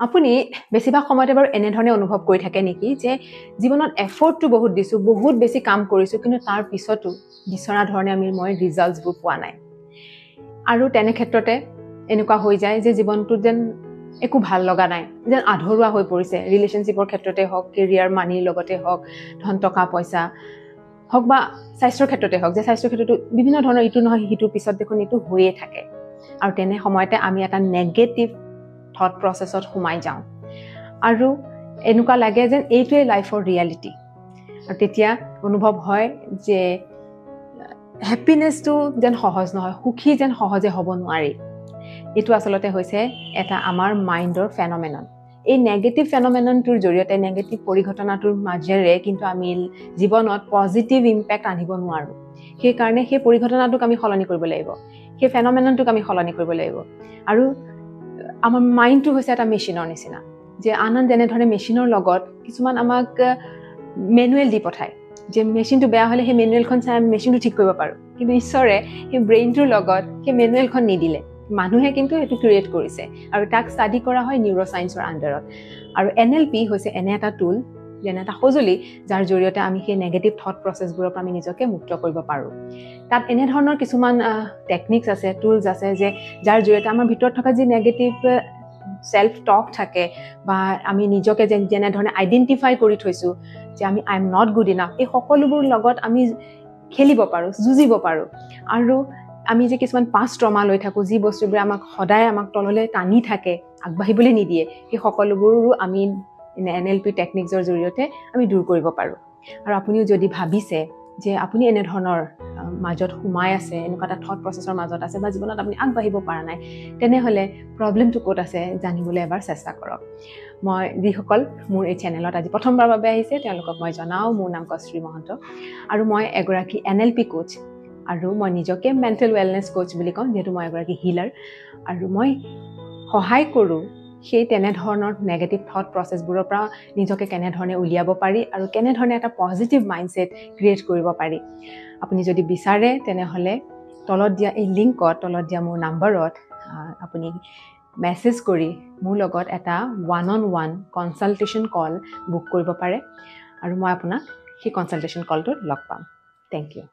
আপুনি বেছিভাগ সময়তে বাৰু এনেধৰণে অনুভৱ কৰি থাকে নেকি যে জীৱনত এফৰ্টটো বহুত দিছোঁ, বহুত বেছি কাম কৰিছোঁ, কিন্তু তাৰ পিছতো বিচৰা ধৰণে মই ৰিজাল্টছবোৰ পোৱা নাই। আৰু তেনে ক্ষেত্ৰতে এনেকুৱা হৈ যায় যে জীৱনটোত যেন একো ভাল লগা নাই, যেন আধৰুৱা হৈ পৰিছে। ৰিলেশ্যনশ্বিপৰ ক্ষেত্ৰতে হওক, কেৰিয়াৰ মানিৰ লগতে হওক, ধন টকা পইচা হওক বা স্বাস্থ্যৰ ক্ষেত্ৰতে হওক, যে স্বাস্থ্যৰ ক্ষেত্ৰতো বিভিন্ন ধৰণৰ ইটো নহয় সিটোৰ পিছত দেখোন এইটো হৈয়ে থাকে। আৰু তেনে সময়তে আমি এটা নেগেটিভ থট প্ৰচেছত সোমাই যাওঁ আৰু এনেকুৱা লাগে যেন এইটোৱে লাইফৰ ৰিয়েলিটি। আৰু তেতিয়া অনুভৱ হয় যে হেপিনেছটো যেন সহজ নহয়, সুখী যেন সহজে হ'ব নোৱাৰি। এইটো আচলতে হৈছে এটা আমাৰ মাইণ্ডৰ ফেনমেনন। এই নেগেটিভ ফেনমেননটোৰ জৰিয়তে, নেগেটিভ পৰিঘটনাটোৰ মাজেৰে কিন্তু আমি জীৱনত পজিটিভ ইম্পেক্ট আনিব নোৱাৰোঁ। সেইকাৰণে সেই পৰিঘটনাটোক আমি সলনি কৰিব লাগিব, সেই ফেনমেননটোক আমি সলনি কৰিব লাগিব। আৰু আমাৰ মাইণ্ডটো হৈছে এটা মেচিনৰ নিচিনা, যে আন যেনেধৰণে মেচিনৰ লগত কিছুমান আমাক মেনুৱেল দি পঠায়, যে মেচিনটো বেয়া হ'লে সেই মেনুৱেলখন চাই আমি মেচিনটো ঠিক কৰিব পাৰোঁ। কিন্তু ঈশ্বৰে সেই ব্ৰেইনটোৰ লগত সেই মেনুৱেলখন নিদিলে, মানুহে কিন্তু সেইটো ক্ৰিয়েট কৰিছে আৰু তাক ষ্টাডি কৰা হয় নিউৰ' ছায়েন্সৰ আণ্ডাৰত। আৰু NLP হৈছে এনে এটা টুল, যেনে এটা সঁজুলি, যাৰ জৰিয়তে আমি সেই নেগেটিভ থট প্ৰচেছবোৰৰ পৰা আমি নিজকে মুক্ত কৰিব পাৰোঁ। তাত এনেধৰণৰ কিছুমান টেকনিক্স আছে, টুলছ আছে, যে যাৰ জৰিয়তে আমাৰ ভিতৰত থকা যি নেগেটিভ চেল্ফ টক থাকে বা আমি নিজকে যেনেধৰণে আইডেণ্টিফাই কৰি থৈছোঁ যে I am not good enough, এই সকলোবোৰ লগত আমি খেলিব পাৰোঁ, যুঁজিব পাৰোঁ। আৰু আমি যে কিছুমান পাষ্ট ট্ৰমা লৈ থাকোঁ, যি বস্তুবোৰে সদায় আমাক তললৈ টানি থাকে, আগবাঢ়িবলৈ নিদিয়ে, সেই সকলোবোৰো আমি NLP টেকনিক্সৰ জৰিয়তে আমি দূৰ কৰিব পাৰোঁ। আৰু আপুনিও যদি ভাবিছে যে আপুনি এনেধৰণৰ মাজত সোমাই আছে, এনেকুৱা এটা থট প্ৰচেছৰ মাজত আছে বা জীৱনত আপুনি আগবাঢ়িব পৰা নাই, তেনেহ'লে প্ৰব্লেমটো ক'ত আছে জানিবলৈ এবাৰ চেষ্টা কৰক। মই যিসকল মোৰ এই চেনেলত আজি প্ৰথমবাৰৰ বাবে আহিছে, তেওঁলোকক মই জনাওঁ, মোৰ নাম কশ্ৰী মহন্ত আৰু মই এগৰাকী NLP কোচ, আৰু মই নিজকে মেণ্টেল ৱেলনেছ কোচ বুলি কওঁ, যিহেতু মই এগৰাকী হিলাৰ। আৰু মই সহায় কৰোঁ সেই তেনেধৰণৰ নেগেটিভ থট প্ৰচেছবোৰৰ পৰা নিজকে কেনেধৰণে উলিয়াব পাৰি আৰু কেনেধৰণে এটা পজিটিভ মাইণ্ডছেট ক্ৰিয়েট কৰিব পাৰি। আপুনি যদি বিচাৰে তেনেহ'লে তলত দিয়া এই লিংকত, তলত দিয়া মোৰ নাম্বাৰত আপুনি মেছেজ কৰি মোৰ লগত এটা 1-on-1 কনচালটেশ্যন কল বুক কৰিব পাৰে আৰু মই আপোনাক সেই কনচালটেশ্যন কলটোত লগ পাম। Thank U.